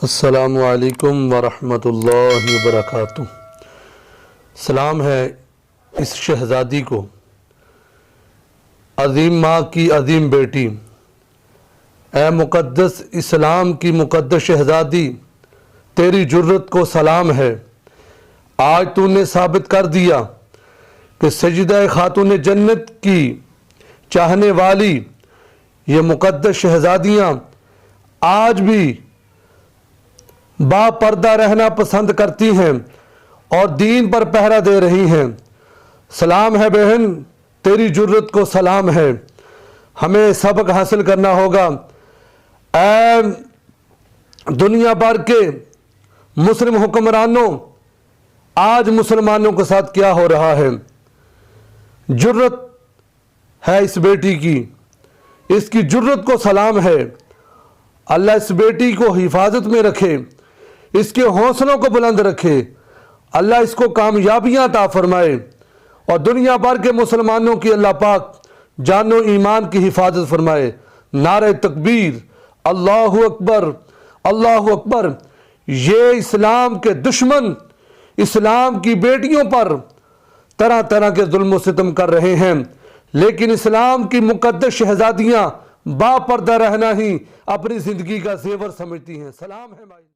السلام علیکم ورحمۃ اللہ وبرکاتہ۔ سلام ہے اس شہزادی کو، عظیم ماں کی عظیم بیٹی، اے مقدس اسلام کی مقدس شہزادی، تیری جرت کو سلام ہے۔ آج تو نے ثابت کر دیا کہ سجدہ خاتون جنت کی چاہنے والی یہ مقدس شہزادیاں آج بھی با پردہ رہنا پسند کرتی ہیں اور دین پر پہرا دے رہی ہیں۔ سلام ہے بہن، تیری جرت کو سلام ہے۔ ہمیں سبق حاصل کرنا ہوگا۔ اے دنیا بھر کے مسلم حکمرانوں، آج مسلمانوں کے ساتھ کیا ہو رہا ہے؟ جرت ہے اس بیٹی کی، اس کی جرت کو سلام ہے۔ اللہ اس بیٹی کو حفاظت میں رکھے، اس کے حوصلوں کو بلند رکھے، اللہ اس کو کامیابیاں عطا فرمائے، اور دنیا بھر کے مسلمانوں کی اللہ پاک جان و ایمان کی حفاظت فرمائے۔ نعرہ تکبیر، اللہ اکبر، اللہ اکبر۔ یہ اسلام کے دشمن اسلام کی بیٹیوں پر طرح طرح کے ظلم و ستم کر رہے ہیں، لیکن اسلام کی مقدس شہزادیاں با پردہ رہنا ہی اپنی زندگی کا زیور سمجھتی ہیں۔ سلام ہے بھائی۔